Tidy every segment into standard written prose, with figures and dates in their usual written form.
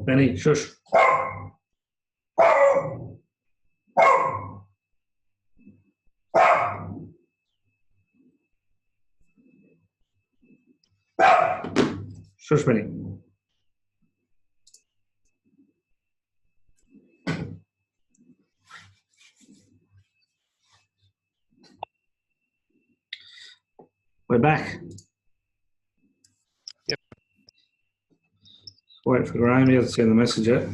Benny, shush. Shush, Benny. We're back. Yep. Wait for Graham. He hasn't seen the message yet.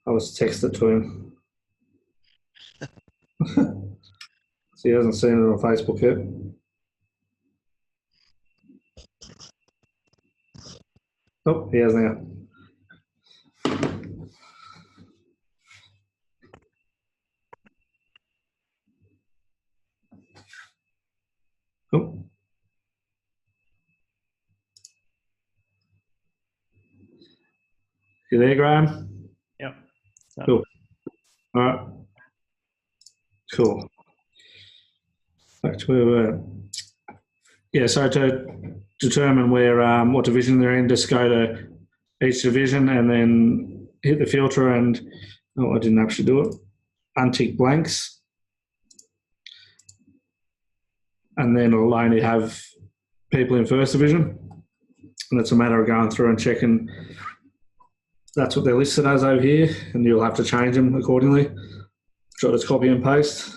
I was texted to him. So he hasn't seen it on Facebook yet. Oh, he has now. Oh. You there, Graham? Yep. Cool. All right. Cool. Back to where we were. Yeah, so to determine where what division they're in, just go to each division and then hit the filter and, oh, I didn't actually do it, untick blanks. And then it'll only have people in first division. And it's a matter of going through and checking that's what they're listed as over here, and you'll have to change them accordingly. So just copy and paste.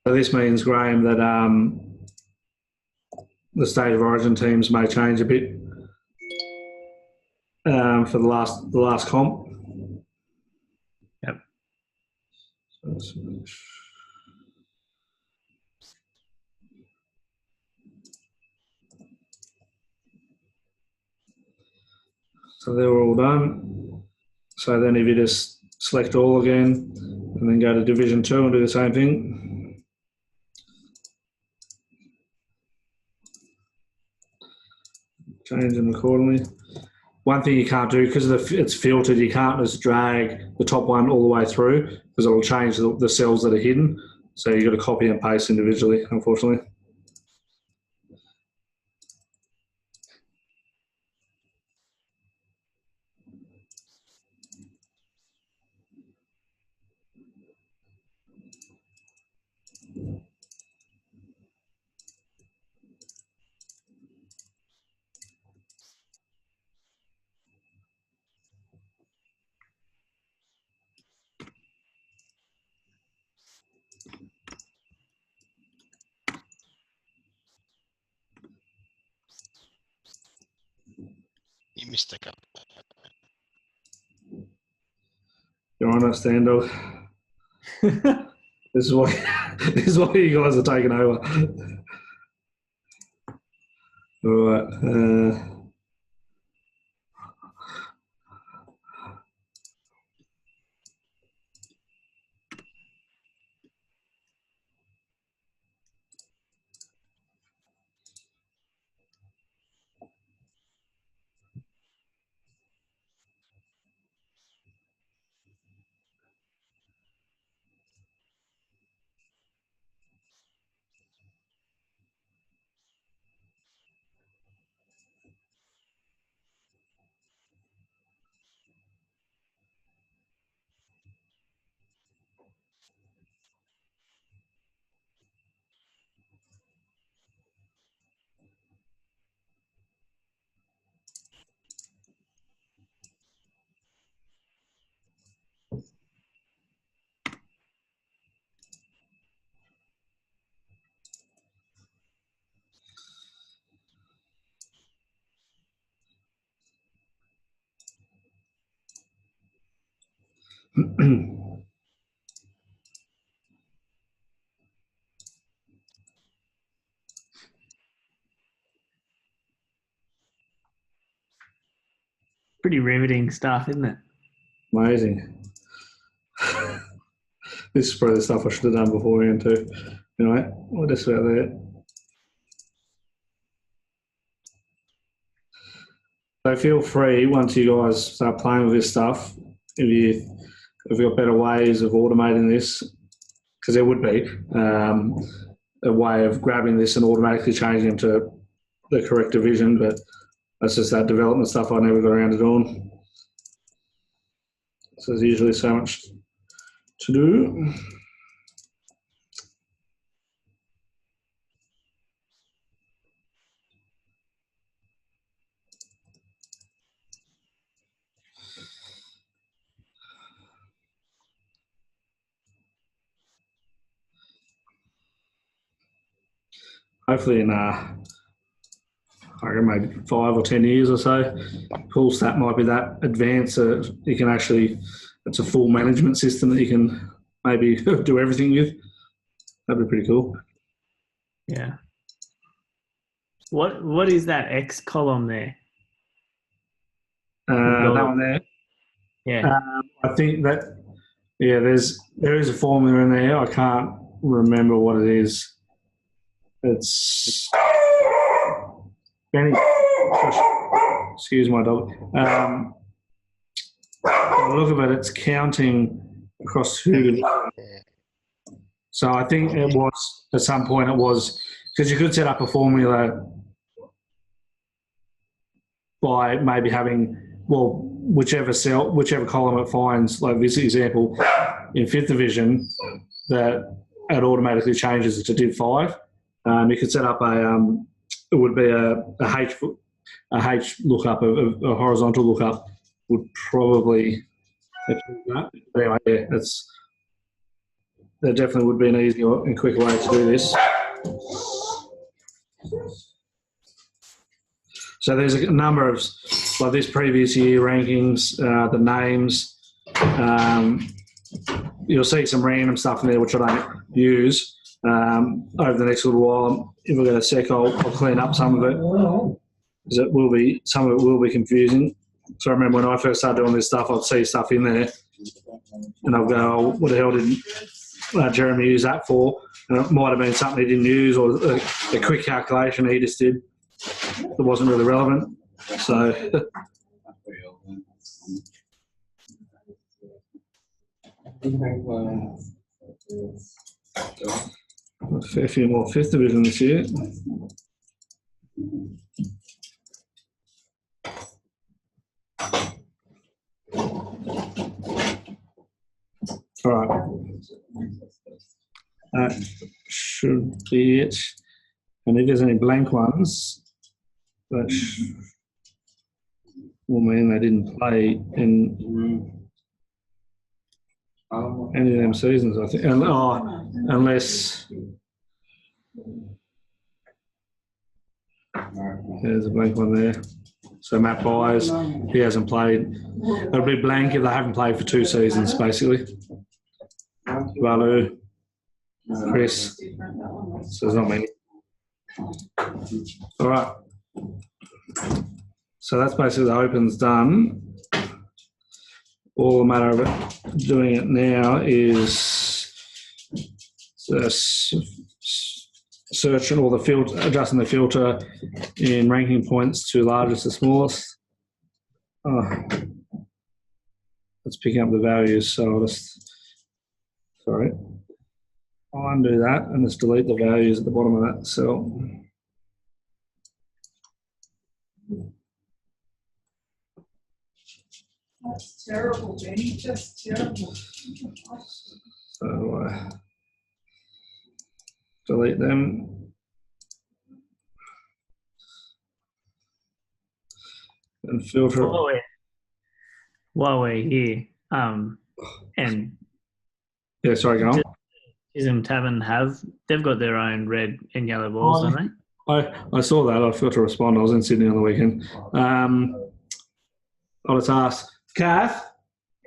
So this means, Graham, that the state of origin teams may change a bit for the last comp. Yep. So they're all done. So then if you just select all again and then go to Division 2 and do the same thing. Change them accordingly. One thing you can't do, because it's filtered, you can't just drag the top one all the way through because it'll change the cells that are hidden. So you've got to copy and paste individually, unfortunately. You missed a couple. You're on us, stand dog. This is why you guys are taking over. All right. Pretty riveting stuff, isn't it? Amazing. This is probably the stuff I should have done beforehand too. Anyway, we'll just about there. So feel free, once you guys start playing with this stuff, if you've got better ways of automating this, because there would be a way of grabbing this and automatically changing them to the correct division, but that's just that development stuff I never got around to doing. So there's usually so much to do. Hopefully in I reckon maybe 5 or 10 years or so, Pool Stat might be that advanced that you can actually, it's a full management system that you can maybe do everything with. That'd be pretty cool. Yeah. What is that X column there? That one there. Yeah. I think that, yeah, there is a formula in there. I can't remember what it is. It's Benny. Excuse my dog. By the look of it, it's counting across who. So I think it was at some point. It was because you could set up a formula by maybe having whichever column it finds. Like this example in fifth division, that it automatically changes it to Div 5. You could set up it would be a H lookup, a horizontal lookup would probably achieve that. But anyway, yeah, there definitely would be an easier and quicker way to do this. So there's a number of, like this previous year rankings, the names. You'll see some random stuff in there which I don't use. Over the next little while, if we've got a sec, I'll clean up some of it, because some of it will be confusing. So I remember when I first started doing this stuff, I'd see stuff in there, and I'll go, oh, what the hell did Jeremy use that for? And it might have been something he didn't use, or a quick calculation he just did that wasn't really relevant. So a fair few more fifth division this year. All right. That should be it. And if there's any blank ones, that will mean they didn't play in any of them seasons, I think. Unless there's a blank one there. So Matt Byers, he hasn't played. It'll be blank if they haven't played for 2 seasons, basically. Valu, Chris. So there's not many. All right. So that's basically the Open's done. All the matter of it, doing it now is searching all the filter, adjusting the filter in ranking points to largest to smallest. It's picking up the values, so I'll just, sorry, I'll undo that and just delete the values at the bottom of that cell. That's terrible, Benny. Just terrible. So delete them. And filter. While we're here, and yeah, sorry, go on. Chisholm Tavern they've got their own red and yellow balls, don't they? I saw that. I forgot to respond. I was in Sydney on the weekend. I'll just ask, Kath,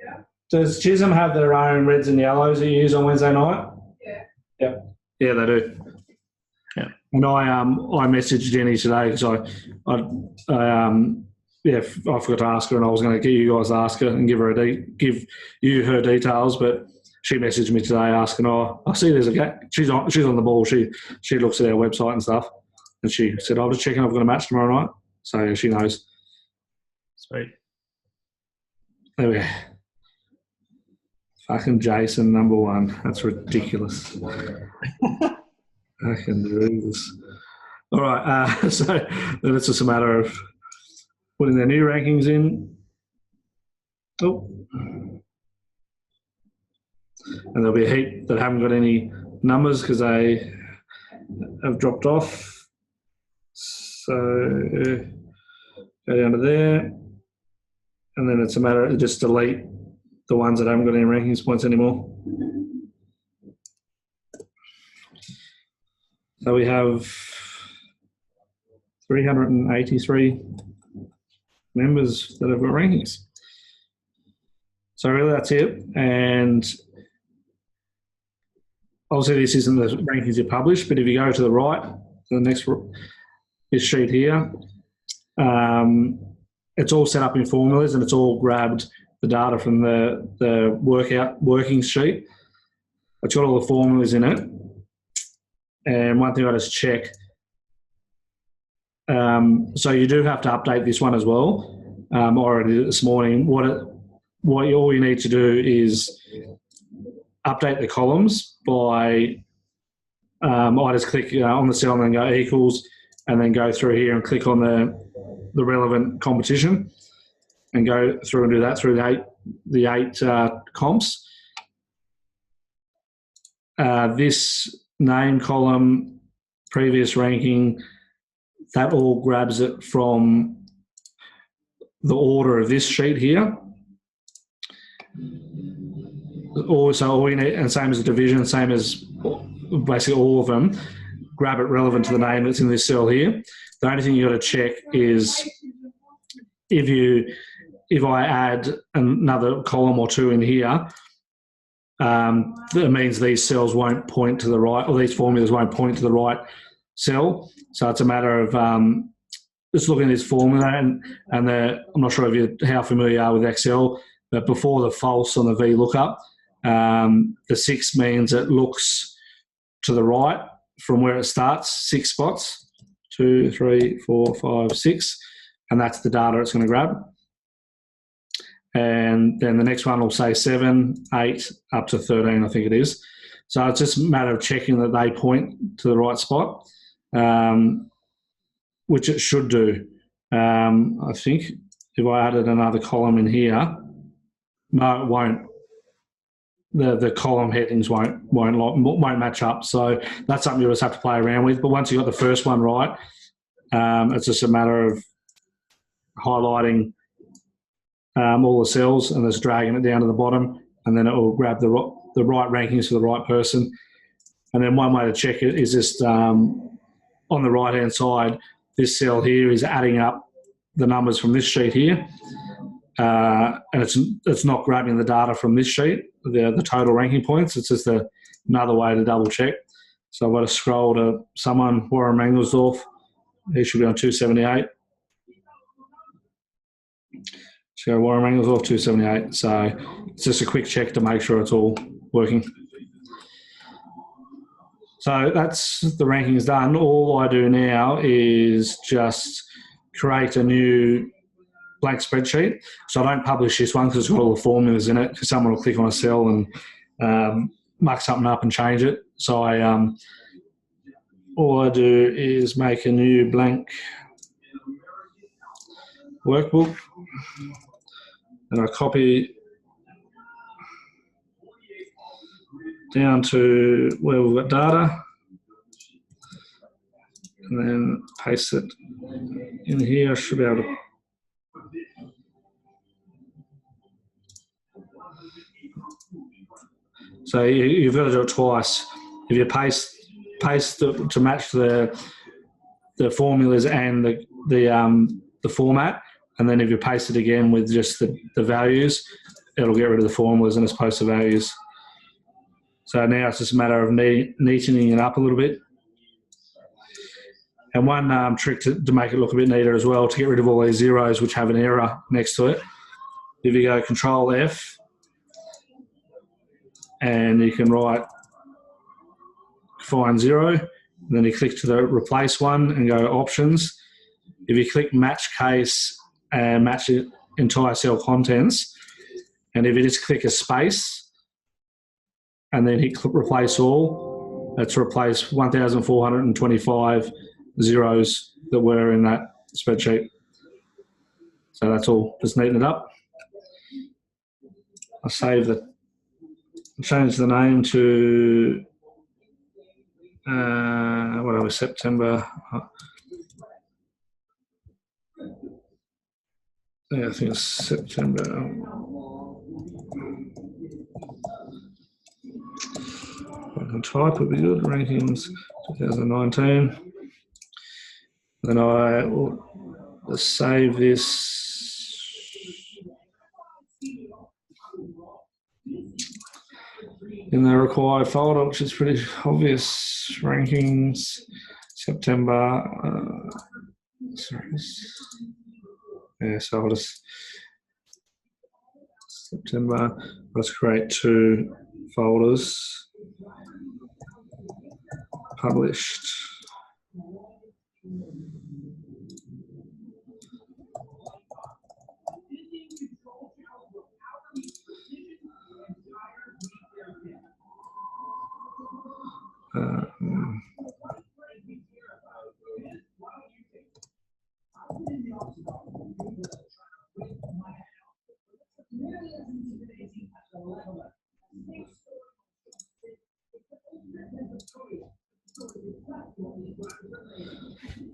yeah. Does Chisholm have their own reds and yellows that you use on Wednesday night? Yeah. Yep. Yeah, they do. Yeah. And I messaged Jenny today because I forgot to ask her, and I was going to get you guys to ask her and give you her details, but she messaged me today asking, "Oh, I see there's a gap." She's on the ball. She looks at our website and stuff, and she said, "I'm just checking. I've got a match tomorrow night," so she knows. Sweet. There we go. Fucking Jason, number 1. That's ridiculous. I can do this. All right, so then it's just a matter of putting their new rankings in. Oh. And there'll be a heap that haven't got any numbers because they have dropped off. So go down to there. And then it's a matter of just delete the ones that haven't got any rankings points anymore. So we have 383 members that have got rankings. So really that's it. And obviously this isn't the rankings you publish, but if you go to the right, the next this sheet here, it's all set up in formulas and it's all grabbed the data from the working sheet. It's got all the formulas in it. And one thing I just check, so you do have to update this one as well. I already did it this morning. All you need to do is update the columns by, I just click on the cell and then go equals, and then go through here and click on the relevant competition and go through and do that through the eight comps. This name column, previous ranking, that all grabs it from the order of this sheet here. Also, all you need, and same as the division, same as basically all of them, grab it relevant to the name that's in this cell here. The only thing you got to check is if I add another column or two in here, that means these cells won't point to the right, or these formulas won't point to the right cell. So it's a matter of just looking at this formula, and I'm not sure how familiar you are with Excel, but before the false on the VLOOKUP, the 6 means it looks to the right from where it starts, 6 spots, 2, 3, 4, 5, 6, and that's the data it's going to grab. And then the next one will say 7, 8, up to 13, I think it is. So it's just a matter of checking that they point to the right spot, which it should do. I think if I added another column in here, no, it won't. The column headings won't match up. So that's something you'll just have to play around with. But once you've got the first one right, it's just a matter of highlighting all the cells and just dragging it down to the bottom, and then it will grab the right rankings for the right person. And then one way to check it is just on the right-hand side, this cell here is adding up the numbers from this sheet here, and it's not grabbing the data from this sheet, the total ranking points. It's just another way to double check. So I've got to scroll to someone, Warren Mangelsdorf. He should be on 278. So Warren Mangelsdorf 278. So it's just a quick check to make sure it's all working. So that's the rankings done. All I do now is just create a new blank spreadsheet. So I don't publish this one because it's got all the formulas in it, because someone will click on a cell and muck something up and change it. So all I do is make a new blank workbook, and I copy down to where we've got data, and then paste it in here. I should be able to. So you've got to do it twice. If you paste to match the formulas and the format, and then if you paste it again with just the values, it'll get rid of the formulas and it's post the values. So now it's just a matter of neatening it up a little bit. And one trick to make it look a bit neater as well, to get rid of all these zeros which have an error next to it, if you go Control F, and you can write find 0, and then you click to the replace one and go options. If you click match case and match the entire cell contents, and if you just click a space and then hit replace all, that's replace 1,425 zeros that were in that spreadsheet. So that's all, just neaten it up. I'll change the name to whatever, September. Yeah, I think it's September. I can type, would be good. Rankings 2019. Then I will save this. In the required folder, which is pretty obvious. Rankings, September. Sorry. Yeah, so I'll just September. Let's create 2 folders. Published.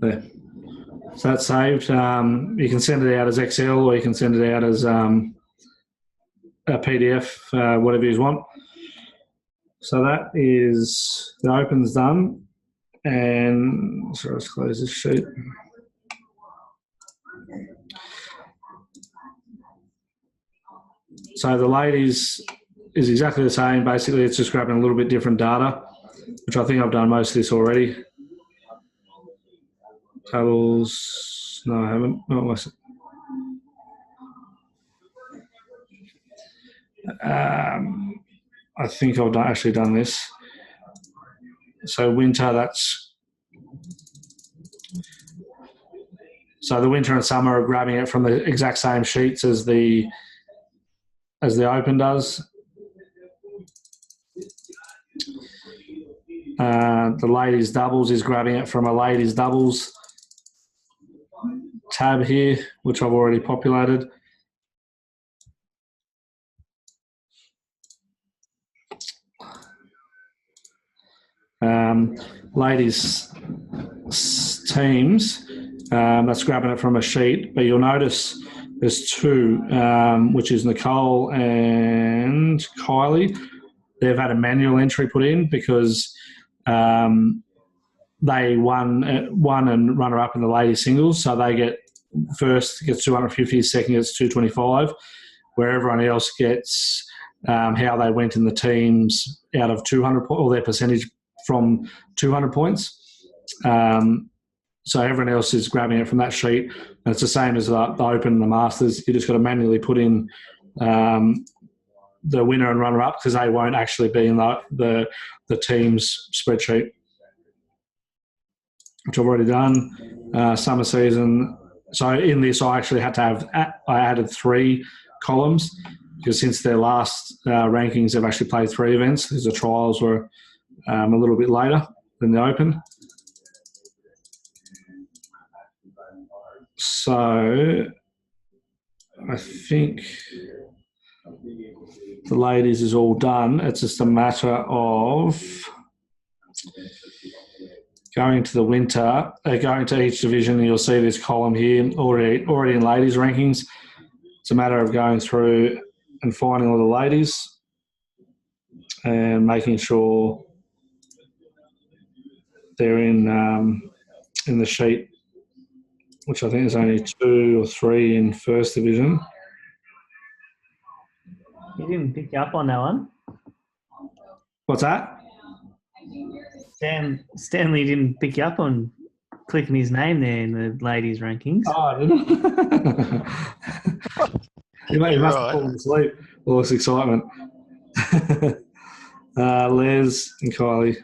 There. So that's saved. You can send it out as Excel, or you can send it out as a PDF, whatever you want. So that is, the open's done. And sorry, let's close this sheet. So the ladies is exactly the same. Basically, it's just grabbing a little bit different data, which I think I've done most of this already. Tables, no, I haven't. Oh, I think I've actually done this. So winter, that's, so the winter and summer are grabbing it from the exact same sheets as the open does. The ladies doubles is grabbing it from a ladies doubles tab here, which I've already populated. Ladies teams, that's grabbing it from a sheet, but you'll notice there's 2, which is Nicole and Kylie. They've had a manual entry put in because they won and runner up in the ladies singles, so they get first gets 250, second gets 225, where everyone else gets how they went in the teams out of 200 or their percentage from 200 points. So everyone else is grabbing it from that sheet, and it's the same as the Open and the Masters. You just got to manually put in the winner and runner up because they won't actually be in the team's spreadsheet, which I've already done. Summer season. So in this, I actually had to have, I added 3 columns because since their last rankings, they've actually played 3 events because the trials were a little bit later than the Open. So I think the ladies is all done. It's just a matter of going to the winter, going to each division, and you'll see this column here already in ladies rankings. It's a matter of going through and finding all the ladies and making sure they're in the sheet, which I think is only 2 or 3 in first division. He didn't pick you up on that one. What's that? Stanley didn't pick you up on clicking his name there in the ladies' rankings. Oh, I didn't. He must You're have right. fallen asleep. All this excitement. Les and Kylie.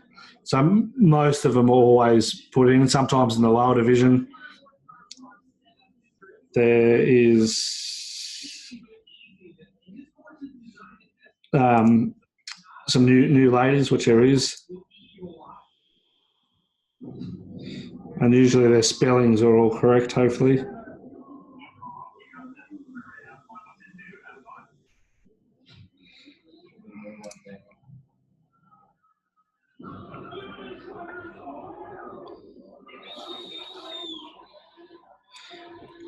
So most of them always put in. Sometimes in the lower division, there is some new ladies, which there is. And usually their spellings are all correct, hopefully.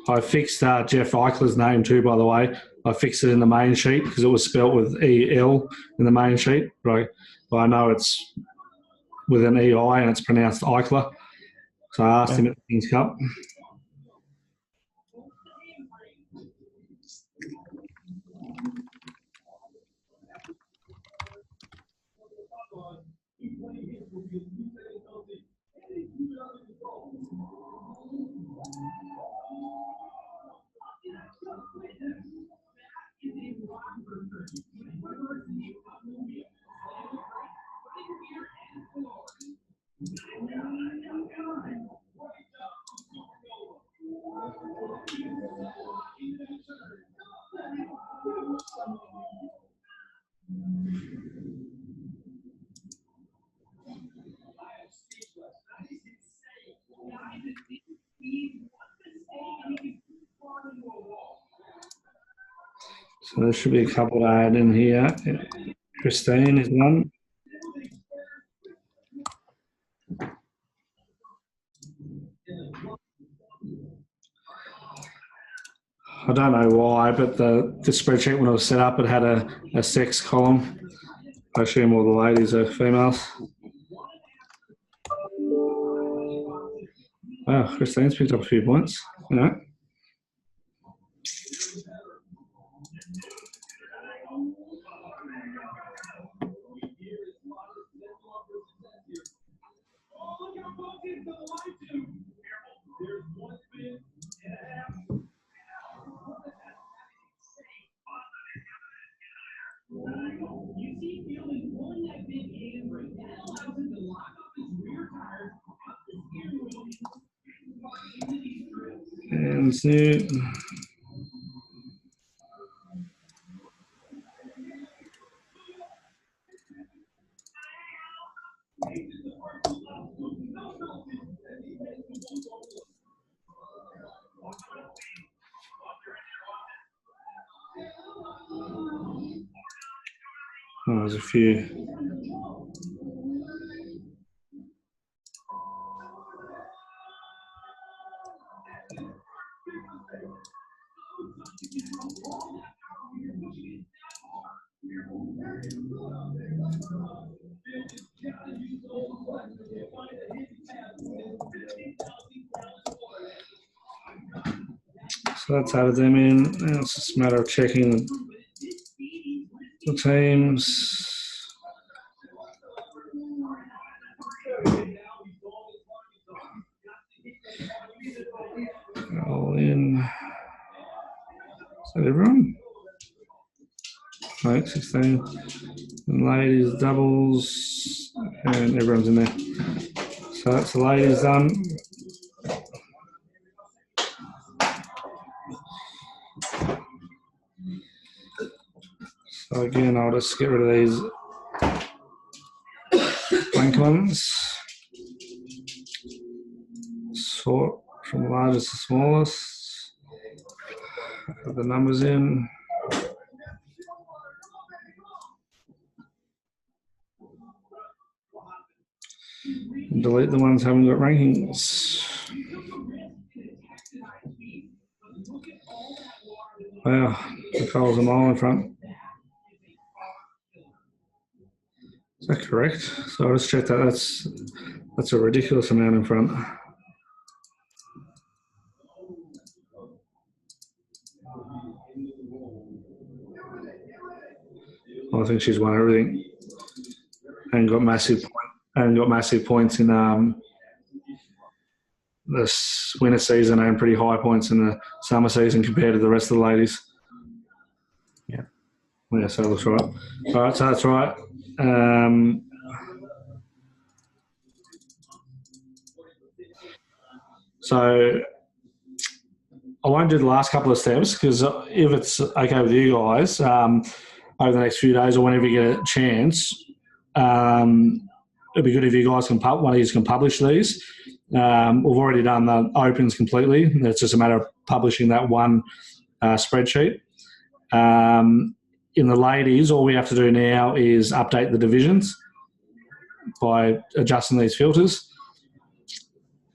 I fixed Jeff Eichler's name too, by the way. I fixed it in the main sheet because it was spelt with E-L in the main sheet. Right. But I know it's with an E-I and it's pronounced Eichler. So I asked him at the King's Cup. So there should be a couple to add in here. Christine is one. I don't know why, but the spreadsheet when it was set up, it had a sex column. I assume all the ladies are females. Wow, Christine's picked up a few points. You know. And see. Oh, there's a few. So that's added them in. Now it's just a matter of checking the teams. All in. Is that everyone? Right, 16. And ladies, doubles, and everyone's in there. So that's the ladies done. So again, I'll just get rid of these blank ones. Sort from largest to smallest. Put the numbers in. And delete the ones who haven't got rankings. Wow, Nicole's a mile in front. Is that correct? So I'll just check that. That's a ridiculous amount in front. I think she's won everything and got massive points in winter season and pretty high points in the summer season compared to the rest of the ladies. Yeah. Yeah, so that looks right. All right, so that's right. So I won't do the last couple of steps because if it's okay with you guys, over the next few days or whenever you get a chance, it'd be good if you guys can one of you can publish these. We've already done the opens completely. It's just a matter of publishing that one spreadsheet. In the ladies, all we have to do now is update the divisions by adjusting these filters.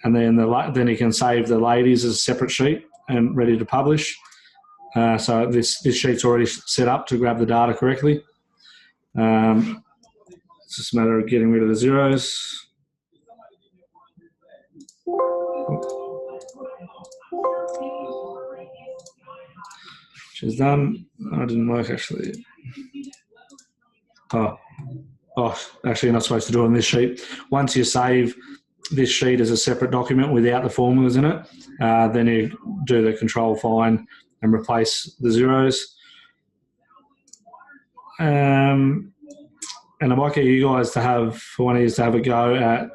And then then you can save the ladies as a separate sheet and ready to publish. So this sheet's already set up to grab the data correctly. It's just a matter of getting rid of the zeros. Which is done. I didn't work actually. Oh, actually you're not supposed to do it on this sheet. Once you save this sheet as a separate document without the formulas in it, then you do the control find and replace the zeros. And I might get you guys to have a go at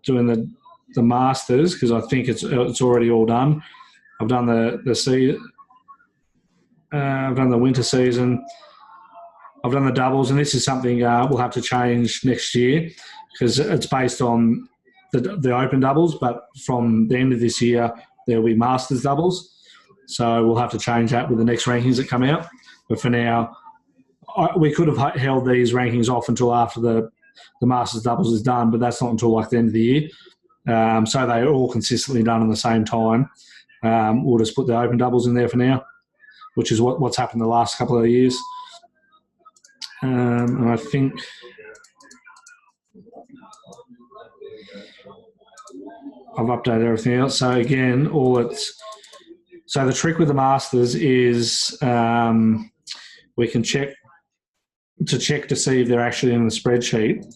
doing the masters because I think it's already all done. I've done I've done the winter season. I've done the doubles, and this is something we'll have to change next year because it's based on the open doubles, but from the end of this year, there'll be masters doubles. So we'll have to change that with the next rankings that come out. But for now, we could have held these rankings off until after the masters doubles is done, but that's not until like the end of the year. So they're all consistently done at the same time. We'll just put the open doubles in there for now, which is what's happened the last couple of years. And I think I've updated everything else. So again, so the trick with the masters is we can check to see if they're actually in the spreadsheet.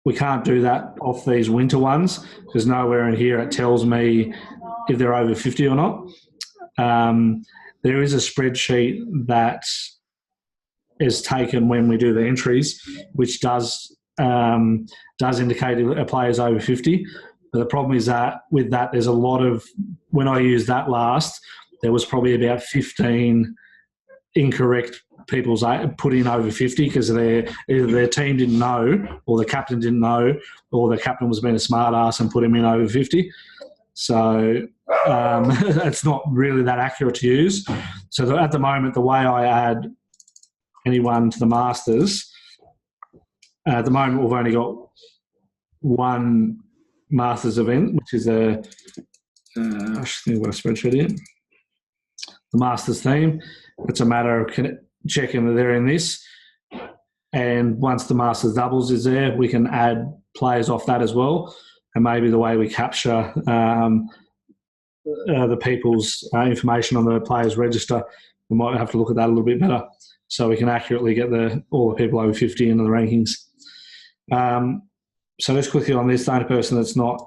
We can't do that off these winter ones because nowhere in here it tells me if they're over 50 or not. There is a spreadsheet that is taken when we do the entries, which does indicate if a player's over 50. But the problem is that with that, there's a lot of, when I used that last, there was probably about 15 incorrect people put in over 50 because either their team didn't know or the captain didn't know or the captain was being a smart ass and put him in over 50. So it's not really that accurate to use. So at the moment, the way I add anyone to the Masters, at the moment we've only got one Masters event, which is I should think what a spreadsheet in. The Masters theme. It's a matter of checking that they're in this. And once the Masters doubles is there, we can add players off that as well. And maybe the way we capture the people's information on the players' register, we might have to look at that a little bit better so we can accurately get all the people over 50 into the rankings. So just quickly on this, the only person that's not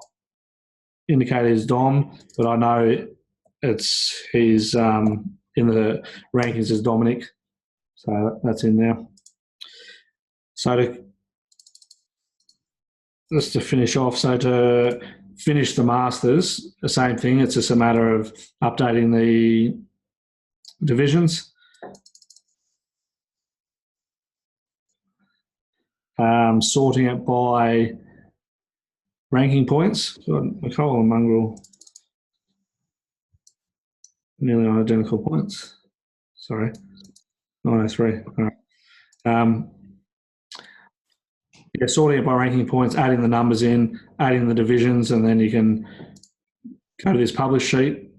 indicated is Dom, but I know he's in the rankings as Dominic. So that's in there. So just to finish off, so to finish the Masters, the same thing. It's just a matter of updating the divisions. Sorting it by ranking points. Nicole and Mongrel nearly on identical points. Sorry, 903. All right. Yeah, sorting it by ranking points, adding the numbers in, adding the divisions, and then you can go to this publish sheet,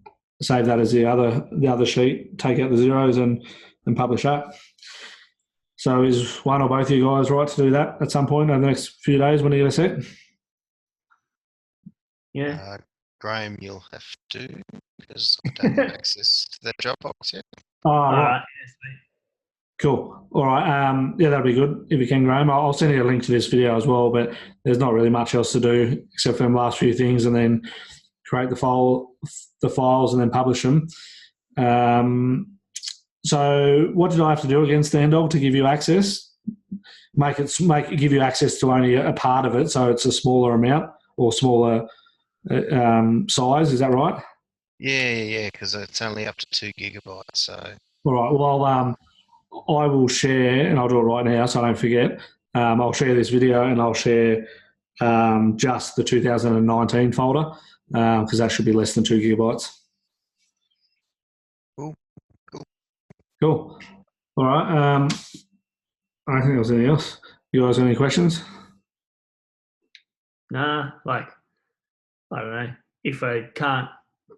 save that as the other sheet, take out the zeros and publish that. So is one or both of you guys right to do that at some point over the next few days when you get a set? Yeah. Graham, you'll have to, because I don't have access to that Dropbox yet. Oh, All right. right. Yes, mate. Cool. All right. Yeah, that'll be good if you can, Graham. I'll send you a link to this video as well, but there's not really much else to do except for them last few things, and then create the files and then publish them. So what did I have to do again, Standog, to give you access? Give you access to only a part of it, so it's a smaller amount or smaller size. Is that right? Yeah, because it's only up to 2 gigabytes. So All right. Well, I will share, and I'll do it right now so I don't forget. I'll share this video and I'll share just the 2019 folder because that should be less than 2 gigabytes. Cool. All right. I don't think there was anything else. You guys got any questions? Nah, like, I don't know. If I can't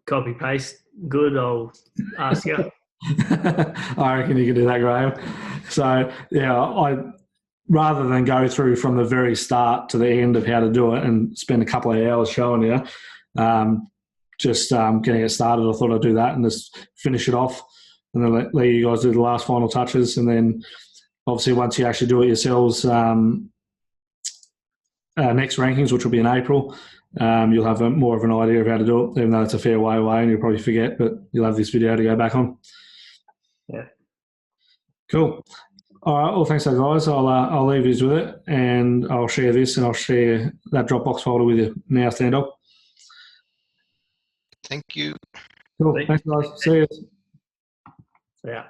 copy paste good, I'll ask you. I reckon you can do that, Graham. So, yeah, rather than go through from the very start to the end of how to do it and spend a couple of hours showing you, just getting it started, I thought I'd do that and just finish it off and then let you guys do the last final touches. And then, obviously, once you actually do it yourselves, next rankings, which will be in April, you'll have more of an idea of how to do it, even though it's a fair way away and you'll probably forget, but you'll have this video to go back on. Yeah. Cool. All right. Well, thanks, guys. I'll leave you with it, and I'll share this, and I'll share that Dropbox folder with you now, Standog. thank you. Cool. Thanks, guys. See you. So, yeah.